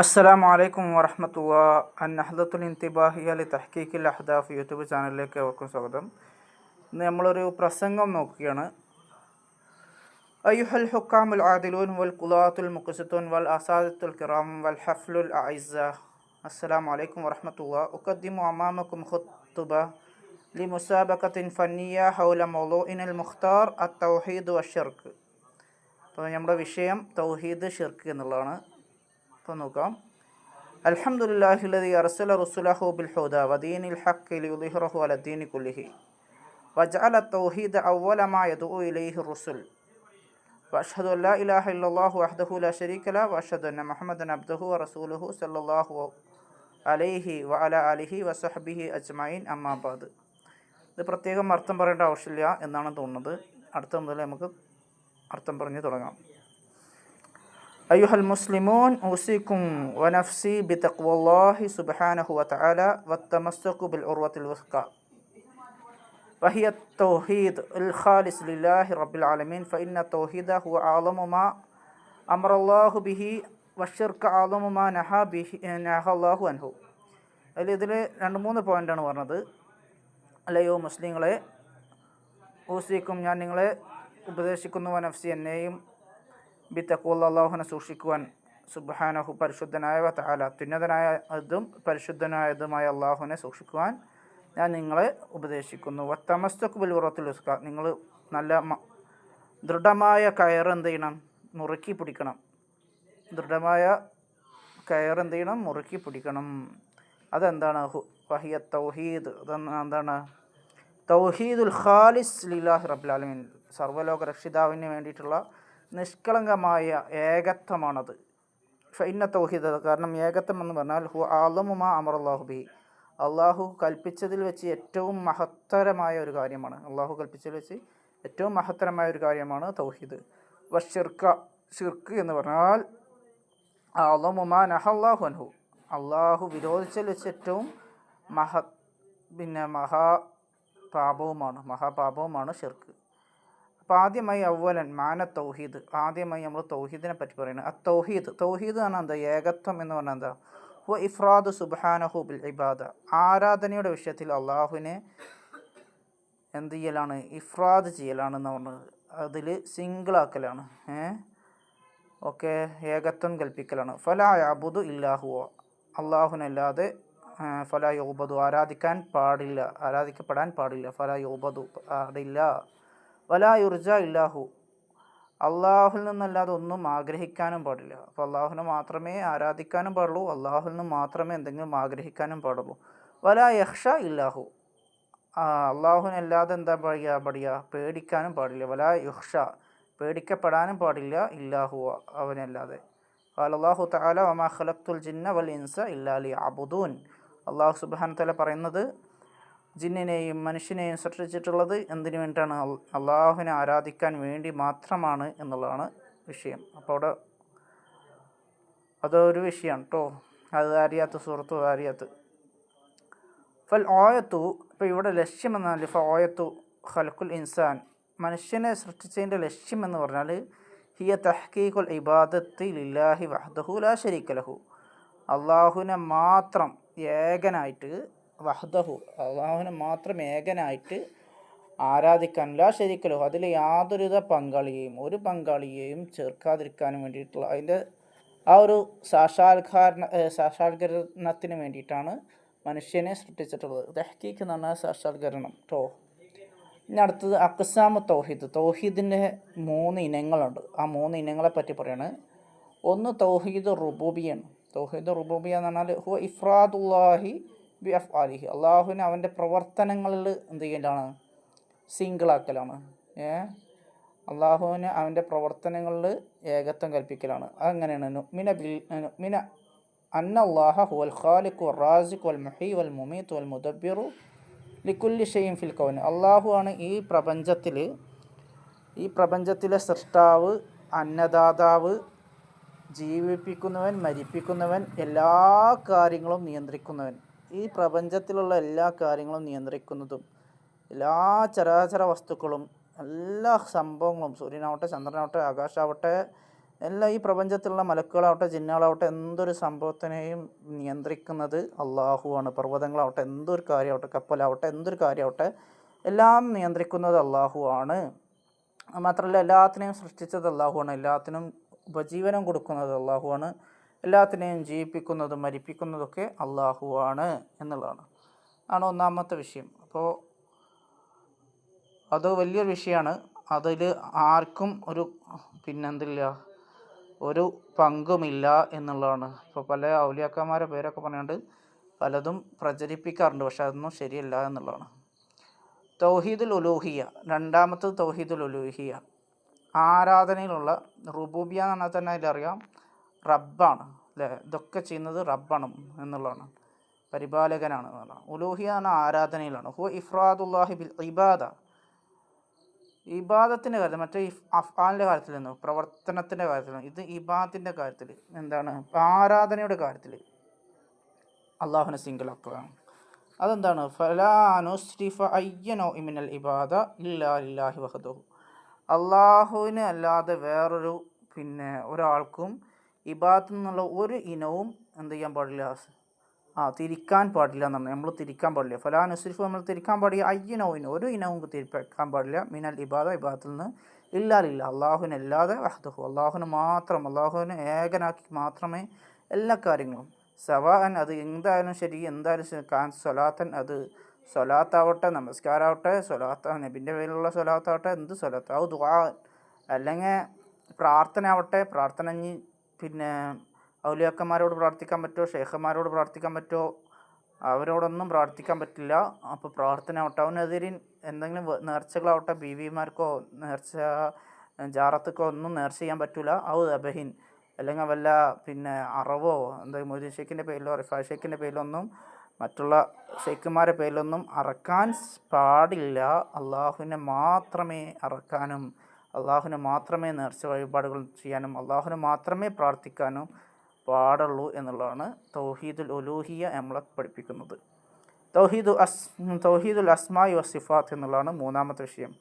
അസ്സലാമു അലൈക്കും വറഹ്മത്തുള്ളാഹി. അന്നഹ്ദത്തുൽ ഇൻതിബാഹിയ ലി തഹ്ഖീഖിൽ അഹ്ദാഫ് യൂട്യൂബ് ചാനലിലേക്ക് ഏവർക്കും സ്വാഗതം. ഇന്ന് നമ്മളൊരു പ്രസംഗം നോക്കുകയാണ്. അയ്യുഹൽ ഹുക്കാമുൽ ആദിലൂൻ വൽ ഖുലാത്തുൽ മുഖ്സിത്തൂൻ വൽ അസാദിത്തുൽ കിറാം വൽ ഹഫ്ലുൽ അഇസ്സ. അസ്സലാമു അലൈക്കും വറഹ്മത്തുള്ളാഹി. ഉഖദ്ദിമു അമാമക്കും ഖുത്ബ ലി മുസാബഖത്തിൻ ഫന്നിയ ഹൗല മൗളൂഇനിൽ മുഖ്താർ അത്തൗഹീദ് വശിർക്ക്. അപ്പോൾ നമ്മുടെ വിഷയം തൗഹീദ് ഷിർക്ക് എന്നുള്ളതാണ്. അപ്പോൾ നോക്കാം. അൽഹംദുലില്ലാഹില്ലദീ അർസല റസൂലഹു ബിൽ ഹുദാ വദീനിൽ ഹഖ് ലിയുദ്ഹിറഹു അലദ്ദീനി കുല്ലിഹി വജഅല തൗഹീദ അവ്വല മാ യദ്ഉ ഇലൈഹി റുസുൽ വഅഷ്ഹദു അൻ ലാ ഇലാഹ ഇല്ലല്ലാഹു വഹ്ദഹു ലാ ശരീക ലഹു വഅഷ്ഹദു അന്ന മുഹമ്മദൻ അബ്ദുഹു വറസൂലുഹു സ്വല്ലല്ലാഹു അലൈഹി വഅലാ ആലിഹി വസഹ്ബിഹി അജ്മഈൻ. അമ്മാ ബഅദ്. ഇത് പ്രത്യേകം അർത്ഥം പറയേണ്ട ആവശ്യമില്ല എന്നാണ് തോന്നുന്നത്. അടുത്ത മുതൽ നമുക്ക് അർത്ഥം പറഞ്ഞു തുടങ്ങാം. അയ്യുഹൽ മുസ്ലിമൂൻ ഊസിക്കും വനഫ്സി ബിതഖ്വല്ലാഹി സുബ്ഹാനഹു വതആല വത്തമസ്സുകു ബിൽ ഉർവത്തിൽ വുസ്ഖ വഹിയ തൗഹീദ് അൽ ഖാലിസ് ലില്ലാഹി റബ്ബിൽ ആലമീൻ ഫഇന്ന തൗഹീദ ഹുവ അഅളമു മാ അമറല്ലാഹു ബിഹി വശിർക അഅളമു മാ നഹല്ലാഹു അൻഹു. ഇതിൽ 2-3 പോയിൻ്റാണ് പറഞ്ഞത്. അല്ലയോ മുസ്ലിങ്ങളെ, ഊസിക്കും, ഞാൻ നിങ്ങളെ ഉപദേശിക്കുന്നു, വനഫ്സി, എന്നെയും, ബിത്തഖ്വല്ലാഹി, അല്ലാഹുവിനെ സൂക്ഷിക്കുവാൻ, സുബ്ഹാനഹു, പരിശുദ്ധനായ, വതആല, അത്യുന്നതനായതും പരിശുദ്ധനായതുമായ അല്ലാഹുവിനെ സൂക്ഷിക്കുവാൻ ഞാൻ നിങ്ങളെ ഉപദേശിക്കുന്നു. വത്തമസ്സകു ബിൽ ഉർവത്തിൽ വുസ്ഖ, നിങ്ങൾ നല്ല ദൃഢമായ കയർ എന്ത് ചെയ്യണം? മുറുക്കി പിടിക്കണം. ദൃഢമായ കയർ എന്ത് ചെയ്യണം? മുറുക്കി പിടിക്കണം. അതെന്താണ്? വഹിയ തൗഹീദ്. അതെന്താണ്? തൗഹീദുൽ ഖാലിസ് ലില്ലാഹി റബ്ബിൽ ആലമീൻ, സർവ്വലോക രക്ഷിതാവിന് വേണ്ടിയിട്ടുള്ള നിഷ്കളങ്കമായ ഏകത്വമാണത്. ഫഇന്ന തൗഹീദ്, കാരണം ഏകത്വം എന്ന് പറഞ്ഞാൽ ഹു അഅളമു മാ അമറല്ലാഹു ബിഹി, അള്ളാഹു കൽപ്പിച്ചതിൽ വെച്ച് ഏറ്റവും മഹത്തരമായ ഒരു കാര്യമാണ്. അള്ളാഹു കൽപ്പിച്ചതിൽ വെച്ച് ഏറ്റവും മഹത്തരമായ ഒരു കാര്യമാണ് തൗഹീദ്. വശിർക, ഷിർക്ക് എന്ന് പറഞ്ഞാൽ അഅളമു മാ നഹല്ലാഹു അൻഹു, അള്ളാഹു വിരോധിച്ചതിൽ വെച്ച് ഏറ്റവും മഹാപാപവുമാണ് ഷിർക്ക്. അപ്പോൾ ആദ്യമായി അവ്വലൻ മാന തൗഹീദ്, ആദ്യമായി നമ്മൾ തൗഹീദിനെ പറ്റി പറയുന്നത്. തൗഹീദ് എന്ന് പറഞ്ഞാൽ എന്താ? ഏകത്വം എന്ന് പറഞ്ഞാൽ എന്താ? ഹുവ ഇഫ്രാദു സുബ്ഹാനഹു ബിൽ ഇബാദ, ആരാധനയുടെ വിഷയത്തിൽ അള്ളാഹുവിനെ എന്ത് ചെയ്യലാണ്? ഇഫ്രാദ് ചെയ്യലാണെന്ന് പറഞ്ഞത്. അതിൽ സിംഗിളാക്കലാണ്. ഓക്കെ, ഏകത്വം കൽപ്പിക്കലാണ്. ഫലാ യഅ്ബുദു ഇല്ലാഹു, അള്ളാഹുവിനല്ലാതെ ഫലാ യുഅ്ബദു, ആരാധിക്കപ്പെടാൻ പാടില്ല. ഫലാ യുഅ്ബദു, പാടില്ല. വലാ യുർജ ഇല്ലാഹു, അള്ളാഹുൽ നിന്നല്ലാതെ ഒന്നും ആഗ്രഹിക്കാനും പാടില്ല. അപ്പോൾ അള്ളാഹുവിനെ മാത്രമേ ആരാധിക്കാനും പാടുള്ളൂ, അള്ളാഹുൽ നിന്ന് മാത്രമേ എന്തെങ്കിലും ആഗ്രഹിക്കാനും പാടുള്ളൂ. വലാ യഖ്ഷ ഇല്ലാഹു, അള്ളാഹുവിനല്ലാതെ എന്താ പറയുക? പേടിക്കാനും പാടില്ല. വലാ യുഖ്ഷ, പേടിക്കപ്പെടാനും പാടില്ല. ഇല്ലാഹു, അവനല്ലാതെ. ഖാലല്ലാഹു തആല വമാ ഖലഖ്തുൽ ജിന്ന വൽ ഇൻസ ഇല്ലാ ലിയഅ്ബുദൂൻ. അള്ളാഹു സുബ്ഹാനഹു വ തആല പറയുന്നത് ജിന്നിനെയും മനുഷ്യനെയും സൃഷ്ടിച്ചിട്ടുള്ളത് എന്തിനു വേണ്ടിയിട്ടാണ്? അള്ളാഹുവിനെ ആരാധിക്കാൻ വേണ്ടി മാത്രമാണ് എന്നുള്ളതാണ് വിഷയം. അപ്പോൾ അവിടെ അതൊരു വിഷയമാണ് കേട്ടോ. അത് ആരിയാത്ത്, സൂറത്തു ആരിയാത്ത്. ഫൽ ഓയത്തു, ഇപ്പോൾ ഇവിടെ ലക്ഷ്യം എന്നാൽ ഓയത്തു ഖൽഖുൽ ഇൻസാൻ, മനുഷ്യനെ സൃഷ്ടിച്ചതിൻ്റെ ലക്ഷ്യം എന്ന് പറഞ്ഞാൽ ഹിയ തഹ്ഖീഖുൽ ഇബാദത്തി ലില്ലാഹി വഹ്ദഹു ലാ ശരീക ലഹു, അള്ളാഹുവിനെ മാത്രം ഏകനായിട്ട്, വഹ്ദഹു, അള്ളാഹുവിനെ മാത്രം ഏകനായിട്ട് ആരാധിക്കാൻ, ലാ ശരീക ലഹു, അതിൽ യാതൊരുവിധ ഒരു പങ്കാളിയെയും ചേർക്കാതിരിക്കാനും വേണ്ടിയിട്ടുള്ള അതിൻ്റെ ആ ഒരു സാക്ഷാത്കരണത്തിന് വേണ്ടിയിട്ടാണ് മനുഷ്യനെ സൃഷ്ടിച്ചിട്ടുള്ളത്. തഹ്ഖീഖ് എന്ന് പറഞ്ഞാൽ സാക്ഷാത്കരണം കേട്ടോ. ഇനി അടുത്തത് അഖ്സാമു തൗഹീദ്. തൗഹീദിൻ്റെ 3 ഇനങ്ങളുണ്ട്. ആ 3 ഇനങ്ങളെ പറ്റി പറയാണ്. ഒന്ന് തൗഹീദ് റുബൂബിയാണ്. തൗഹീദ് റുബൂബിയ എന്ന് പറഞ്ഞാൽ ഹുവ ഇഫ്രാദുല്ലാഹി ബി അഫ്ആലിഹി, അള്ളാഹുവിനെ അവൻ്റെ പ്രവർത്തനങ്ങളിൽ എന്ത് ചെയ്യലാണ്? സിംഗിളാക്കലാണ്. അള്ളാഹുവിന് അവൻ്റെ പ്രവർത്തനങ്ങളിൽ ഏകത്വം കൽപ്പിക്കലാണ്. അതെങ്ങനെയാണ്? നുഅ്മിന അന്നല്ലാഹ ഹുവൽ ഖാലിഖു വർ റാസിഖു വൽ മുഹീ വൽ മുമീത്ത് വൽ മുദബ്ബിറു ലിക്കുല്ലി ഷൈഇൻ ഫിൽ കൗൻ. അള്ളാഹുവാണ് ഈ പ്രപഞ്ചത്തിലെ സൃഷ്ടാവ്, അന്നദാതാവ്, ജീവിപ്പിക്കുന്നവൻ, മരിപ്പിക്കുന്നവൻ, എല്ലാ കാര്യങ്ങളും നിയന്ത്രിക്കുന്നവൻ. ഈ പ്രപഞ്ചത്തിലുള്ള എല്ലാ കാര്യങ്ങളും നിയന്ത്രിക്കുന്നതും എല്ലാ ചരാചര വസ്തുക്കളും, എല്ലാ സംഭവങ്ങളും, സൂര്യനാവട്ടെ, ചന്ദ്രനാവട്ടെ, ആകാശാവട്ടെ, എല്ലാ ഈ പ്രപഞ്ചത്തിലുള്ള മലക്കുകളാവട്ടെ ജിന്നുകളാവട്ടെ എന്തൊരു സംഭവത്തിനെയും നിയന്ത്രിക്കുന്നത് അള്ളാഹുവാണ്. പർവ്വതങ്ങളാവട്ടെ എന്തൊരു കാര്യമാവട്ടെ, കപ്പലാവട്ടെ എന്തൊരു കാര്യമാവട്ടെ എല്ലാം നിയന്ത്രിക്കുന്നത് അള്ളാഹുവാണ്. മാത്രമല്ല എല്ലാത്തിനെയും സൃഷ്ടിച്ചത് അള്ളാഹുവാണ്, എല്ലാത്തിനും ഉപജീവനം കൊടുക്കുന്നത് അള്ളാഹുവാണ്, എല്ലാത്തിനെയും ജീവിപ്പിക്കുന്നതും മരിപ്പിക്കുന്നതൊക്കെ അള്ളാഹുവാണ് എന്നുള്ളതാണ് ഒന്നാമത്തെ വിഷയം. അപ്പോൾ അത് വലിയൊരു വിഷയമാണ്. അതിൽ ആർക്കും ഒരു പങ്കുമില്ല എന്നുള്ളതാണ്. ഇപ്പോൾ പല ഔലിയാക്കന്മാരുടെ പേരൊക്കെ പറഞ്ഞുകൊണ്ട് പലതും പ്രചരിപ്പിക്കാറുണ്ട്, പക്ഷെ അതൊന്നും ശരിയല്ല എന്നുള്ളതാണ്. തൗഹീദുൽ ഉലൂഹിയ, രണ്ടാമത്തത് തൗഹീദുൽ ഉലൂഹിയ, ആരാധനയിലുള്ള റുബൂബിയ എന്ന് പറഞ്ഞാൽ തന്നെ അതിലറിയാം റബ്ബാണ് അല്ലേ, ഇതൊക്കെ ചെയ്യുന്നത് റബ്ബാണ് എന്നുള്ളതാണ്, പരിപാലകനാണ് എന്നുള്ളതാണ്. ഉലൂഹിയ എന്ന ആരാധനയിലാണ്. ഹു ഇഫ്രാദുല്ലാഹി ബിൽ ഇബാദ, ഇബാദത്തിൻ്റെ കാര്യത്തിൽ, മറ്റേ അഫ്ആലിൻ്റെ കാര്യത്തിൽ നിന്ന് പ്രവർത്തനത്തിൻ്റെ കാര്യത്തിൽ, ഇത് ഇബാദത്തിൻ്റെ കാര്യത്തിൽ എന്താണ്, ആരാധനയുടെ കാര്യത്തിൽ അള്ളാഹുവിനെ സിംഗിളാക്കുകയാണ്. അതെന്താണ്, ഫലാ നുസ്രിഫ അയ്യനോ ഇമിനൽ ഇബാദ ഇല്ലാ ലില്ലാഹി വഹ്ദഹു, അള്ളാഹുവിന് അല്ലാതെ വേറൊരു ഒരാൾക്കും ഇബാദത്തിൽ നിന്നുള്ള ഒരു ഇനവും എന്ത് ചെയ്യാൻ പാടില്ല, തിരിക്കാൻ പാടില്ല എന്നാണ്. നമ്മൾ തിരിക്കാൻ പാടില്ല. ഫലാ നുസ്രിഫ്, നമ്മൾ തിരിക്കാൻ പാടില്ല. അയ്യനോവിന് ഒരു ഇനവും തിരിക്കാൻ പാടില്ല. മിനൽ ഇബാദ, ഇബാദത്തിൽ നിന്ന് ഇല്ലാലില്ല, അള്ളാഹുവിനല്ലാതെ വഹ്ദഹു, അള്ളാഹുവിന് മാത്രം, അള്ളാഹുവിനെ ഏകനാക്കി മാത്രമേ എല്ലാ കാര്യങ്ങളും, സവാഅൻ അത് എന്തായാലും ശരി, എന്തായാലും കാൻ സ്വലാത്തൻ, അത് സ്വലാത്താവട്ടെ, നമസ്കാരമാവട്ടെ, സ്വലാത്ത നബിൻ്റെ പേരിലുള്ള സ്വലാത്താവട്ടെ, എന്ത് സ്വലാത്ത്, അത് ദുആ, അല്ലെങ്കിൽ പ്രാർത്ഥന ആവട്ടെ, പ്രാർത്ഥന ഔലിയാക്കന്മാരോട് പ്രാർത്ഥിക്കാൻ പറ്റുമോ, ഷേഖന്മാരോട് പ്രാർത്ഥിക്കാൻ പറ്റുമോ, അവരോടൊന്നും പ്രാർത്ഥിക്കാൻ പറ്റില്ല. അപ്പോൾ പ്രാർത്ഥന ആവട്ടെ, അവനെതിരെ എന്തെങ്കിലും നേർച്ചകളാവട്ടെ, ബീവിമാർക്കോ നേർച്ച ജാറത്തുക്കോ ഒന്നും നേർച്ച ചെയ്യാൻ പറ്റില്ല. ഔ അബഹിൻ, അല്ലെങ്കിൽ വല്ല അറവോ എന്തെങ്കിലും മൊയ്തീൻ ഷെയ്ഖിൻ്റെ പേരിലോ റിഫാ ഷെയ്ഖിൻ്റെ പേരിലൊന്നും മറ്റുള്ള ഷെയ്ഖുമാരുടെ പേരിലൊന്നും അറക്കാൻ പാടില്ല. അള്ളാഹുവിനെ മാത്രമേ അറക്കാനും, അള്ളാഹുവിനെ മാത്രമേ നേർച്ച വഴിപാടുകൾ ചെയ്യാനും, അള്ളാഹുവിനെ മാത്രമേ പ്രാർത്ഥിക്കാനും പാടുള്ളൂ എന്നുള്ളതാണ് തൗഹീദുൽ ഉലൂഹിയ നമ്മളെ പഠിപ്പിക്കുന്നത്. തൗഹീദുൽ അസ്മാഇ വസിഫാത്ത് എന്നുള്ളതാണ് മൂന്നാമത്തെ വിഷയം.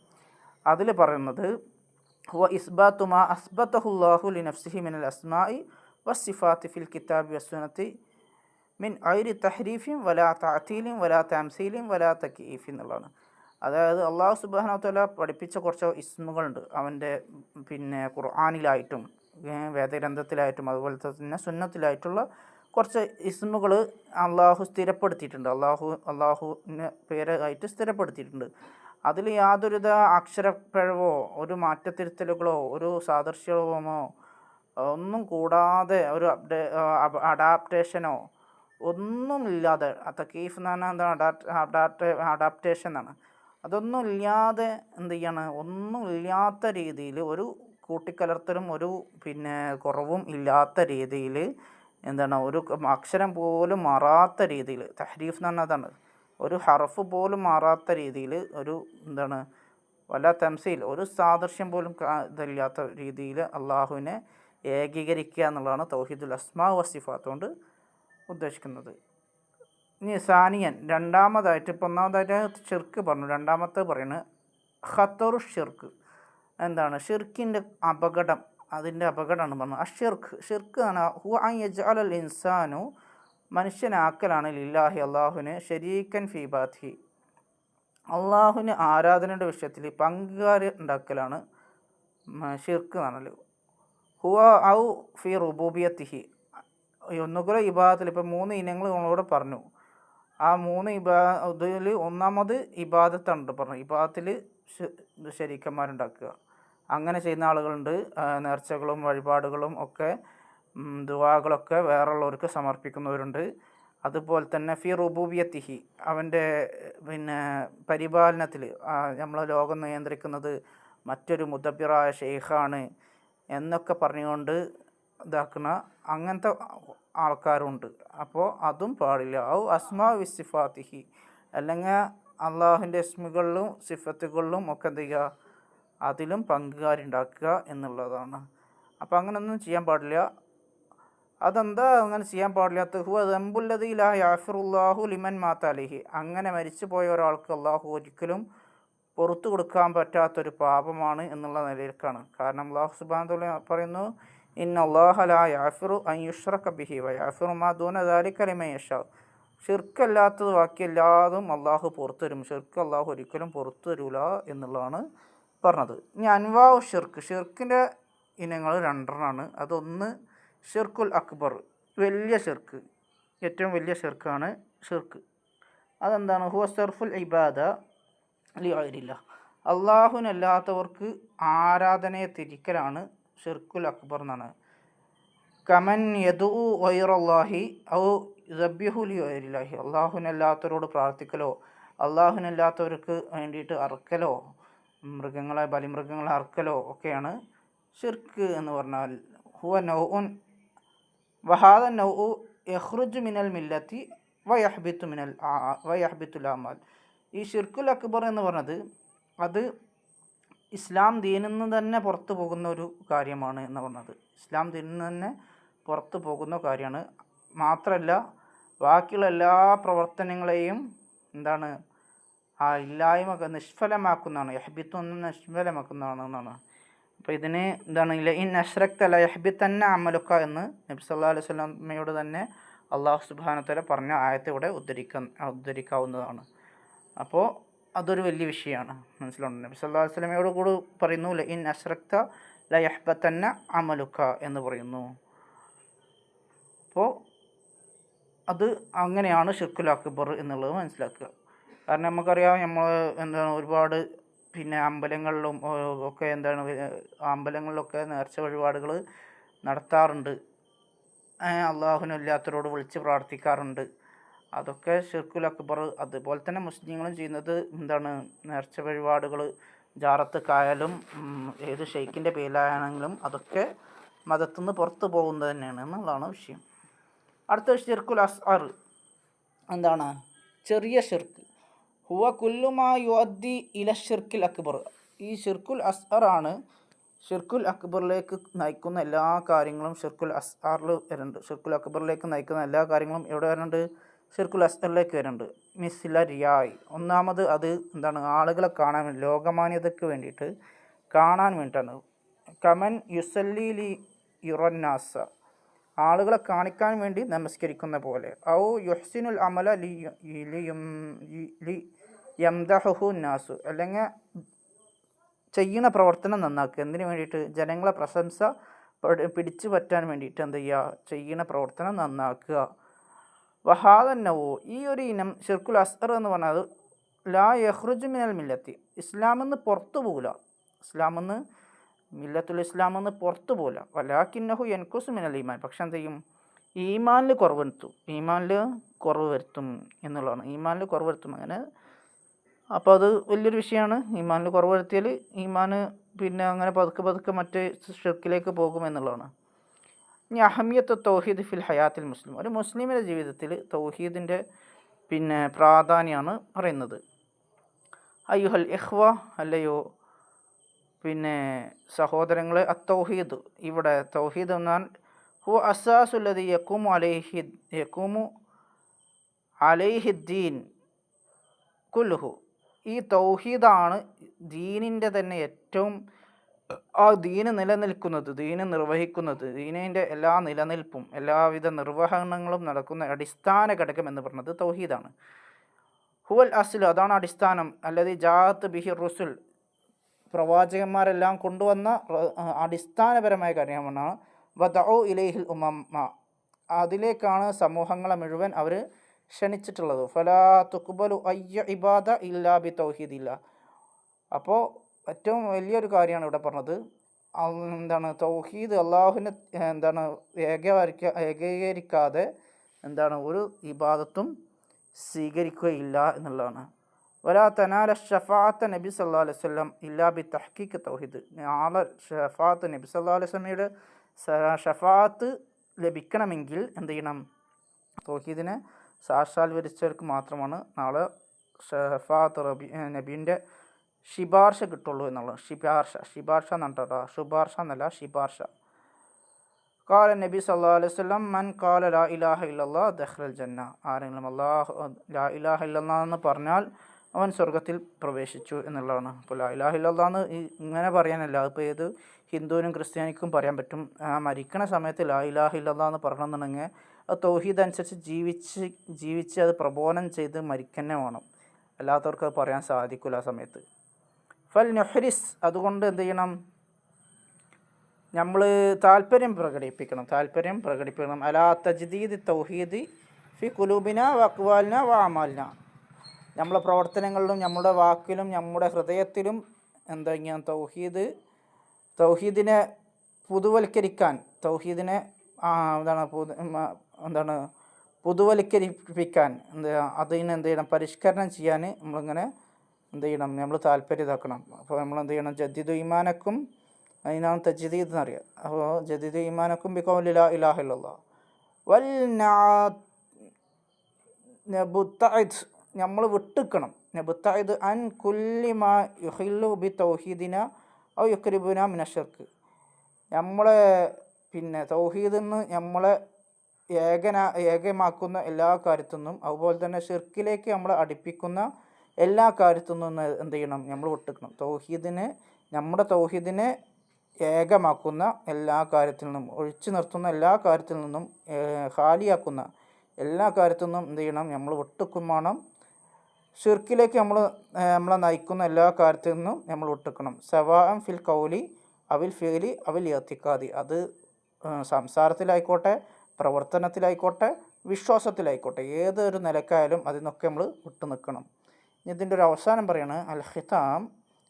അതിൽ പറയുന്നത് ഹുവ ഇസ്ബാത്തു മാ അസ്ബതഹുല്ലാഹു ലിനഫ്സിഹി മിനൽ അസ്മാഇ വസിഫാത്തി ഫിൽ കിതാബി വസ്സുന്നത്തി മിൻ ഐരി തഹ്രീഫിൻ വലാ തഅതീലിൻ വലാ തംസീലിൻ വലാ തക്യീഫ് എന്നുള്ളതാണ്. അതായത് അള്ളാഹു സുബ്ഹാനഹു വ തആല പഠിപ്പിച്ച കുറച്ച് ഇസ്മുകളുണ്ട് അവൻ്റെ ഖുർആനിലായിട്ടും വേദഗ്രന്ഥത്തിലായിട്ടും അതുപോലെ തന്നെ സുന്നത്തിലായിട്ടുള്ള കുറച്ച് ഇസ്മുകൾ അള്ളാഹു സ്ഥിരപ്പെടുത്തിയിട്ടുണ്ട്, അള്ളാഹുവിൻ്റെ പേരായിട്ട് സ്ഥിരപ്പെടുത്തിയിട്ടുണ്ട്. അതിൽ യാതൊരുവിധ അക്ഷരപ്പിഴവോ ഒരു മാറ്റത്തിരുത്തലുകളോ ഒരു സാദൃശ്യമോ ഒന്നും കൂടാതെ, ഒരു അഡാപ്റ്റേഷനോ ഒന്നുമില്ലാതെ, തക്കീഫ് എന്ന് പറഞ്ഞാൽ അഡാപ്റ്റേഷൻ എന്നാണ്, അതൊന്നും ഇല്ലാതെ എന്ത് ചെയ്യാണ്, ഒന്നും ഇല്ലാത്ത രീതിയിൽ, ഒരു കൂട്ടിക്കലർത്തലും ഒരു കുറവും ഇല്ലാത്ത രീതിയിൽ എന്താണ്, ഒരു അക്ഷരം പോലും മാറാത്ത രീതിയിൽ, തഹ്രീഫ് എന്ന് പറഞ്ഞാൽ അതാണ്, ഒരു ഹർഫ് പോലും മാറാത്ത രീതിയിൽ, ഒരു എന്താണ് വല്ല തംസീൽ, ഒരു സാദൃശ്യം പോലും ഇതില്ലാത്ത രീതിയിൽ അള്ളാഹുവിനെ ഏകീകരിക്കുക എന്നുള്ളതാണ് തൗഹീദുൽ അസ്മാ വസിഫാത്ത് കൊണ്ട് ഉദ്ദേശിക്കുന്നത്. ഇനി സാനിയൻ, രണ്ടാമതായിട്ട്, ഇപ്പോൾ ഒന്നാമതായിട്ട് ഷിർക്ക് പറഞ്ഞു, രണ്ടാമത്തെ പറയുന്നത് ഖത്തറു ഷിർക്ക്, എന്താണ് ഷിർക്കിൻ്റെ അപകടം, അതിൻ്റെ അപകടമാണ് പറഞ്ഞത്. ഷിർക്ക് ആണ് ഹുവ അൻ യജ്അലൽ ഇൻസാനു, മനുഷ്യനാക്കലാണ് ലില്ലാഹി, അള്ളാഹുവിന് ശരീക്കൻ ഫീ ബാത്തിഹി, അള്ളാഹുവിന് ആരാധനയുടെ വിഷയത്തിൽ പങ്കുകാരി ഉണ്ടാക്കലാണ് ഷിർക്ക് എന്നാണല്ലോ. ഹുവ ഔ ഫി റുബൂബിയത്തിഹി, ഒന്നുകൂടെ ഇബാദത്തിൽ, ഇപ്പോൾ 3 ഇനങ്ങൾ നമ്മളോട് പറഞ്ഞു. ആ 3 ഇതിൽ ഒന്നാമത് ഇബാദത്താണ് പറഞ്ഞു. ഇബാദത്തിൽ ശരീക്കന്മാരുണ്ടാക്കുക, അങ്ങനെ ചെയ്യുന്ന ആളുകളുണ്ട്. നേർച്ചകളും വഴിപാടുകളും ഒക്കെ ദുആകളൊക്കെ വേറുള്ളവർക്ക് സമർപ്പിക്കുന്നവരുണ്ട്. അതുപോലെ തന്നെ ഫി റുബൂബിയത്തിഹി, അവൻ്റെ പരിപാലനത്തിൽ, നമ്മൾ ലോകം നിയന്ത്രിക്കുന്നത് മറ്റൊരു മുദബ്ബിറായ ഷെയ്ഖാണ് എന്നൊക്കെ പറഞ്ഞുകൊണ്ട് ഇതാക്കുന്ന അങ്ങനത്തെ ആൾക്കാരുണ്ട്. അപ്പോൾ അതും പാടില്ല. ഔ അസ്മാ വിസിഫാത്തിഹി, അല്ലെങ്കിൽ അള്ളാഹുവിൻ്റെ ഇസ്മുകളിലും സിഫത്തുകളിലും ഒക്കെ എന്ത് ചെയ്യുക, അതിലും പങ്കുകാരുണ്ടാക്കുക എന്നുള്ളതാണ്. അപ്പോൾ അങ്ങനെയൊന്നും ചെയ്യാൻ പാടില്ല. അതെന്താ അങ്ങനെ ചെയ്യാൻ പാടില്ലാത്ത? ഹുവ ദംബുല്ലദീ ലാ യഗ്ഫിറുല്ലാഹു ലിമൻ മാത അലൈഹി, അങ്ങനെ മരിച്ചു പോയ ഒരാൾക്ക് അള്ളാഹു ഒരിക്കലും പുറത്തു കൊടുക്കാൻ പറ്റാത്തൊരു പാപമാണ് എന്നുള്ള നിലയിലേക്കാണ്. കാരണം അള്ളാഹു സുബ്ഹാനഹു വ തആല പറയുന്നു, ഇന്നല്ലാഹ ലാ യഗ്ഫിറു അൻ യുശ്റക ബിഹി വയഗ്ഫിറു മാ ദൂന ദാലിക ലിമൻ യശാ. ഷിർക്കല്ലാത്തത് ബാക്കിയെല്ലാതും അള്ളാഹു പുറത്തു തരും. ഷിർക്ക് അള്ളാഹു ഒരിക്കലും പുറത്തു തരൂല എന്നുള്ളതാണ് പറഞ്ഞത്. ഇനി അൻവാഉ ഷിർക്ക്, ഷിർക്കിൻ്റെ ഇനങ്ങൾ രണ്ടെണ്ണമാണ്. അതൊന്ന് ഷിർക്കുൽ അക്ബർ, വലിയ ഷിർക്ക്, ഏറ്റവും വലിയ ഷിർക്കാണ് ഷിർക്ക്. അതെന്താണ്? ഹുവ സർഫുൽ ഇബാദ ലി ഗൈരില്ലാഹ്, അള്ളാഹുവിനല്ലാത്തവർക്ക് ആരാധനയെ തിരിക്കലാണ് ഷിർക്കുൽ അക്ബർ എന്നാണ്. കമൻ യദു ഗൈറല്ലാഹി ഔ യുസബ്ബിഹു ലി ഗൈരില്ലാഹി, അള്ളാഹുവിനല്ലാത്തവരോട് പ്രാർത്ഥിക്കലോ അള്ളാഹുവിനല്ലാത്തവർക്ക് വേണ്ടിയിട്ട് അറക്കലോ, ബലിമൃഗങ്ങളെ അറക്കലോ ഒക്കെയാണ് ഷിർക്ക് എന്ന് പറഞ്ഞാൽ. ഹുവ നൗഉൻ വഹാദ നൗഉ യഖ്റുജു മിനൽ മില്ലത്തി വയഹ്ബിത്തുൽ അമാൽ. ഈ ഷിർക്കുൽ അക്ബർ എന്ന് പറഞ്ഞത് അത് ഇസ്ലാം ദീനിൽ നിന്ന് തന്നെ പുറത്തു പോകുന്ന ഒരു കാര്യമാണ് എന്ന് പറഞ്ഞത്. ഇസ്ലാം ദീനിൽ നിന്ന് തന്നെ പുറത്തു പോകുന്ന കാര്യമാണ്. മാത്രമല്ല ബാക്കിയുള്ള എല്ലാ പ്രവർത്തനങ്ങളെയും എന്താണ് ഇല്ലായ്മ നിഷ്ഫലമാക്കുന്നതാണ്. യഹ്ബിത്തു എന്ന് നിഷ്ഫലമാക്കുന്നതാണെന്നാണ്. അപ്പോൾ ഇതിന് എന്താണ് ഇൻ അശ്റക്ത ല യഹ്ബിതന്ന അമലുക എന്ന് നബി സല്ലല്ലാഹു അലൈഹി വസല്ലമയോട് തന്നെ അള്ളാഹു സുബ്ഹാനഹു വ തആല പറഞ്ഞ ആയത്തെ ഇവിടെ ഉദ്ധരിക്കാവുന്നതാണ്. അപ്പോൾ അതൊരു വലിയ വിഷയമാണ്, മനസ്സിലുണ്ട്. നബി സല്ലല്ലാഹു അലൈഹി വസല്ലമയോട് കൂടി പറയുന്നു ഇൻ അശ്റക്ത ല യഹ്ബതന്ന അമലുക എന്ന് പറയുന്നു. അപ്പോൾ അത് അങ്ങനെയാണ് ഷിർക്കുൽ അക്ബർ എന്നുള്ളത് മനസ്സിലാക്കുക. കാരണം നമുക്കറിയാം, നമ്മൾ എന്താണ് ഒരുപാട് അമ്പലങ്ങളിലും ഒക്കെ അമ്പലങ്ങളിലൊക്കെ നേർച്ച വഴിപാടുകൾ നടത്താറുണ്ട്. അള്ളാഹുവിനല്ലാത്തവരോട് വിളിച്ച് പ്രാർത്ഥിക്കാറുണ്ട്. അതൊക്കെ ഷിർക്കുൽ അക്ബർ. അതുപോലെ തന്നെ മുസ്ലിങ്ങളും ചെയ്യുന്നത് എന്താണ്, നേർച്ച വഴിപാടുകൾ ജാറത്തുക്കായാലും ഏത് ഷെയ്ഖിൻ്റെ പേരിലാണെങ്കിലും അതൊക്കെ മതത്തിൽ നിന്ന് പുറത്തു പോകുന്നത് തന്നെയാണ് എന്നുള്ളതാണ് വിഷയം. അടുത്ത ഷിർക്കുൽ അസ്അർ എന്താണ്? ചെറിയ ഷിർക്ക്. ഹുവ കുല്ലുമാ യുഅദ്ദി ഇല ഷിർക്കിൽ അക്ബർ. ഈ ഷിർക്കുൽ അസ്അർ ആണ് ഷിർക്കുൽ അക്ബറിലേക്ക് നയിക്കുന്ന എല്ലാ കാര്യങ്ങളും ഷിർക്കുൽ അസ്അറിൽ വരുന്നുണ്ട്. ഷിർക്കുൽ അക്ബറിലേക്ക് നയിക്കുന്ന എല്ലാ കാര്യങ്ങളും എവിടെ വരുന്നുണ്ട്? ഷിർക്കുൽ അസ്അറിലേക്ക് വരുന്നുണ്ട്. മിസ്ല റിയായ്, ഒന്നാമത് അത് എന്താണ്? ആളുകളെ കാണാൻ വേണ്ടി, ലോകമാന്യതയ്ക്ക് വേണ്ടിയിട്ട് കാണാൻ വേണ്ടിയിട്ടാണ്. കമൻ യുസല്ലി ലി യുറന്നാസ, ആളുകളെ കാണിക്കാൻ വേണ്ടി നമസ്കരിക്കുന്ന പോലെ. ഔ യുഹ്സിനുൽ അമല ലി യംദഹു നാസു, അല്ലെങ്കിൽ ചെയ്യുന്ന പ്രവർത്തനം നന്നാക്കുക. എന്തിനു വേണ്ടിയിട്ട്? ജനങ്ങളെ പ്രശംസ പിടിച്ചു പറ്റാൻ വേണ്ടിയിട്ട് എന്ത് ചെയ്യുക? ചെയ്യുന്ന പ്രവർത്തനം നന്നാക്കുക. വഹാദന്നവോ, ഈ ഒരു ഇനം ഷിർക്കുൽ അസ്അർ എന്ന് പറഞ്ഞത് ലാ യഖ്റുജു മിനൽ മില്ലത്തി, ഇസ്ലാമെന്ന് പുറത്തു പോകില്ല. ഇസ്ലാമെന്ന് മില്ലത്തുൽ ഇസ്ലാമെന്ന് പുറത്തു പോകില്ല. വലാകിന്നഹു യൻകുസു മിനൽ ഈമാൻ, പക്ഷെ എന്ത് ചെയ്യും? ഈമാനിൽ കുറവ് വരുത്തും എന്നുള്ളതാണ്. ഈമാനിൽ കുറവ് വരുത്തും. അങ്ങനെ അപ്പോൾ അത് വലിയൊരു വിഷയമാണ്. ഈമാനിൽ കുറവ് വരുത്തിയാൽ ഈമാന് അങ്ങനെ പതുക്കെ മറ്റേ ഷിർക്കിലേക്ക് പോകുമെന്നുള്ളതാണ്. ഇനി അഹമിയത്ത് തൗഹീദ് ഫിൽ ഹയാത്തിൽ മുസ്ലിം, ഒരു മുസ്ലിമിൻ്റെ ജീവിതത്തിൽ തൗഹീദിൻ്റെ പ്രാധാന്യമാണ് പറയുന്നത്. അയ്യുഹൽ ഇഖ്വ, അല്ലയോ സഹോദരങ്ങളെ, അത്തൗഹീദ്, ഇവിടെ തൗഹീദ് എന്നാൽ ഹു അസാസുല്ലദി യഖൂമു അലൈഹിദ്ദീൻ കുല്ലുഹു, ഈ തൗഹീദാണ് ദീനിൻ്റെ തന്നെ ഏറ്റവും, ആ ദീന് നിലനിൽക്കുന്നത്, ദീന് നിർവഹിക്കുന്നത്, ദീനിൻ്റെ എല്ലാ നിലനിൽപ്പും എല്ലാവിധ നിർവഹണങ്ങളും നടക്കുന്ന അടിസ്ഥാന ഘടകം എന്ന് പറയുന്നത് തൗഹീദാണ്. ഹുവൽ അസ്ൽ, അതാണ് അടിസ്ഥാനം. അല്ലദി ജാഅത്ത് ബിഹി റുസുൽ, പ്രവാചകന്മാരെല്ലാം കൊണ്ടുവന്ന അടിസ്ഥാനപരമായ കാര്യമാണ്. വദഉ ഇലൈഹിൽ ഉമമ, അതിലേക്കാണ് സമൂഹങ്ങളെ മുഴുവൻ അവർ ക്ഷണിച്ചിട്ടുള്ളത്. ഫലാ തുഖ്ബലു അയ്യ ഇബാദ ഇല്ലാ ബി തൗഹീദില്ല. അപ്പോൾ ഏറ്റവും വലിയൊരു കാര്യമാണ് ഇവിടെ പറഞ്ഞത്. എന്താണ്? തൗഹീദ്, അള്ളാഹുവിനെ ഏകീകരിക്കാതെ ഒരു ഇബാദത്തും സ്വീകരിക്കുകയില്ല എന്നുള്ളതാണ്. വലാ തനാല ഷഫാഅത്ത് നബി സല്ലല്ലാഹു അലൈഹി വസല്ലം ഇല്ലാ ബി തഹ്ഖീഖ് തൗഹീദ്, നാളെ ഷഫാഅത്ത് നബി സല്ലല്ലാഹു അലൈഹി വസല്ലമയുടെ ഷഫാഅത്ത് ലഭിക്കണമെങ്കിൽ എന്ത് ചെയ്യണം? തൗഹീദിനെ സാക്ഷാത്കരിച്ചവർക്ക് മാത്രമാണ് നാളെ ഷഫാഅത്ത് നബീൻ്റെ ശിപാർശ കിട്ടുള്ളൂ എന്നുള്ളത്. ശിപാർശ എന്നാണ്, ശുപാർശ എന്നല്ല, ശിപാർശ. ഖാല നബി സല്ലല്ലാഹു അലൈഹി വസല്ലം മൻ ഖാല ലാ ഇലാഹ ഇല്ലല്ലാഹ് ദഖലൽ ജന്ന, ആരെങ്കിലും ലാ ഇലാഹ ഇല്ലല്ലാഹ് എന്ന് പറഞ്ഞാൽ അവൻ സ്വർഗത്തിൽ പ്രവേശിച്ചു എന്നുള്ളതാണ്. അപ്പോൾ ലാ ഇലാഹ ഇല്ലല്ലാഹ് ഇങ്ങനെ പറയാനല്ല, അതിപ്പോൾ ഏത് ഹിന്ദുവിനും ക്രിസ്ത്യാനിക്കും പറയാൻ പറ്റും. മരിക്കണ സമയത്ത് ലാ ഇലാഹ ഇല്ലല്ലാഹ് എന്ന് പറയണമെന്നുണ്ടെങ്കിൽ അത് തൗഹീദ് അനുസരിച്ച് ജീവിച്ച് അത് പ്രബോധനം ചെയ്ത് മരിക്കന്നെ വേണം. അല്ലാത്തവർക്ക് അത് പറയാൻ സാധിക്കില്ല ആ സമയത്ത്. ഫൽ നുഹ്രിസ്, അതുകൊണ്ട് എന്ത് ചെയ്യണം, നമ്മൾ താല്പര്യം പ്രകടിപ്പിക്കണം. അലാ തജ്ദീദ് തൗഹീദ് ഫി ഖുലൂബിന വ അഖ്വാലിന വ അമാലിന, നമ്മളെ പ്രവർത്തനങ്ങളിലും നമ്മുടെ വാക്കിലും നമ്മുടെ ഹൃദയത്തിലും എന്താ ഇങ്ങനെ തൗഹീദിനെ പുതുവൽക്കരിക്കാൻ, തൗഹീദിനെ പുതുവൽക്കരിപ്പിക്കാൻ, അതിന് എന്ത് ചെയ്യണം, പരിഷ്കരണം ചെയ്യാൻ നമ്മളിങ്ങനെ എന്ത് ചെയ്യണം, നമ്മൾ താല്പര്യതാക്കണം. അപ്പോൾ നമ്മൾ എന്ത് ചെയ്യണം, ജദ്ദിദു ഈമാനക്കും, അതിനാണ് തജ്ദീദ് എന്നറിയാം. അപ്പോൾ ജദ്ദിദു ഈമാനക്കും ബിഖൗലി ലാ ഇലാഹ ഇല്ലല്ലാഹ് വൽ നബ്തഇദ്, നമ്മൾ വിട്ടുക്കണം, നബ്തഇദ് അൻ കുല്ലി മാ യുഹില്ലു ബി തൗഹീദിന ഔ യുഖ്രിബുന മിന ശിർക്ക്, നമ്മളെ തൗഹീദിൽ നിന്ന് നമ്മളെ ഏകമാക്കുന്ന എല്ലാ കാര്യത്തിൽ നിന്നും, അതുപോലെ തന്നെ ഷിർക്കിലേക്ക് നമ്മളെ അടുപ്പിക്കുന്ന എല്ലാ കാര്യത്തിൽ നിന്നും എന്ത് ചെയ്യണം, നമ്മൾ വിട്ടുക്കണം. നമ്മുടെ തൗഹീദിനെ ഏകമാക്കുന്ന എല്ലാ കാര്യത്തിൽ നിന്നും, ഒഴിച്ചു നിർത്തുന്ന എല്ലാ കാര്യത്തിൽ നിന്നും, ഖാലിയാക്കുന്ന എല്ലാ കാര്യത്തിൽ നിന്നും എന്ത് ചെയ്യണം, നമ്മൾ വിട്ടുക്കും വേണം. ഷിർക്കിലേക്ക് നമ്മളെ നയിക്കുന്ന എല്ലാ കാര്യത്തിൽ നിന്നും നമ്മൾ വിട്ടുക്കണം. സവാഅൻ ഫിൽ കൗലി അവിൽ ഫിഅലി അവിൽ ഇഅ്തിഖാദി, അത് സംസാരത്തിലായിക്കോട്ടെ, പ്രവർത്തനത്തിലായിക്കോട്ടെ, വിശ്വാസത്തിലായിക്കോട്ടെ, ഏതൊരു നിലക്കായാലും അതിൽ നിന്നൊക്കെ നമ്മൾ വിട്ടു നിൽക്കണം. ഇതിൻ്റെ ഒരു അവസാനം പറയാണ്, അൽ ഖിതാം,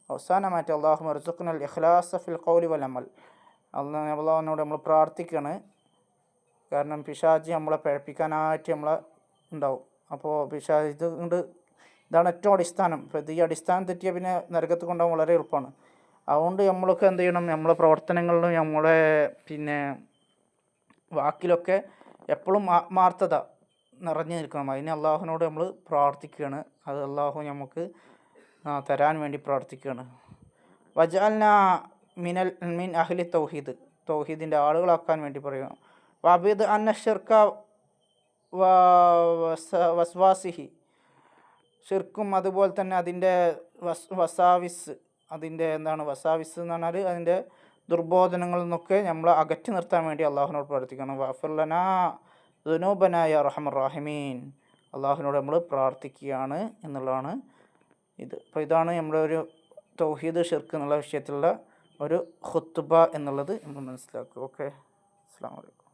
അവസാനമായിട്ട് അല്ലാഹുമ്മ ഇർസുഖ്നൽ ഇഖ്ലാസ ഫിൽ ഖൗലി വൽ അമൽ, അള്ളാഹുവിനോട് നമ്മൾ പ്രാർത്ഥിക്കുകയാണ്. കാരണം പിശാചി നമ്മളെ പഴപ്പിക്കാനായിട്ട് നമ്മളെ ഉണ്ടാവും. അപ്പോൾ ഇതാണ് ഏറ്റവും അടിസ്ഥാനം. അപ്പോൾ ഈ അടിസ്ഥാനം തെറ്റിയാൽ പിന്നെ നരകത്ത് കൊണ്ടുപോകാൻ വളരെ എളുപ്പമാണ്. അതുകൊണ്ട് നമ്മളൊക്കെ എന്ത് ചെയ്യണം, നമ്മളെ പ്രവർത്തനങ്ങളിലും നമ്മളെ വാക്കിലൊക്കെ എപ്പോഴും ആത്മാർത്ഥത നിറഞ്ഞു നിൽക്കണം. അതിന് അള്ളാഹുവിനോട് നമ്മൾ പ്രാർത്ഥിക്കുകയാണ്. അത് അള്ളാഹു നമുക്ക് തരാൻ വേണ്ടി പ്രാർത്ഥിക്കുകയാണ്. വജഅൽന മിൻ അഹ്ലി തൗഹീദ്, തൗഹീദിൻ്റെ ആളുകളാക്കാൻ വേണ്ടി പറയുക. വബിദ് അന്ന ഷിർക വസ്വാസിഹി, ഷിർക്കും അതുപോലെ തന്നെ അതിൻ്റെ വസാവിസ്, അതിൻ്റെ വസാവിസ് എന്ന് പറഞ്ഞാൽ അതിൻ്റെ ദുർബോധനങ്ങളിൽ നിന്നൊക്കെ നമ്മൾ അകറ്റി നിർത്താൻ വേണ്ടി അള്ളാഹുവിനോട് പ്രാർത്ഥിക്കണം. വഗ്ഫിർ ലനാ ദുനൂബന യാ അർഹമർ റഹീമീൻ, അള്ളാഹുവിനോട് നമ്മൾ പ്രാർത്ഥിക്കുകയാണ് എന്നുള്ളതാണ് ഇത്. അപ്പോൾ ഇതാണ് നമ്മുടെ ഒരു തൗഹീദ് ഷിർക്ക് എന്നുള്ള വിഷയത്തിലുള്ള ഒരു ഖുത്ബ എന്നുള്ളത് നമ്മൾ മനസ്സിലാക്കുക. ഓക്കെ, അസ്സലാമു അലൈക്കും.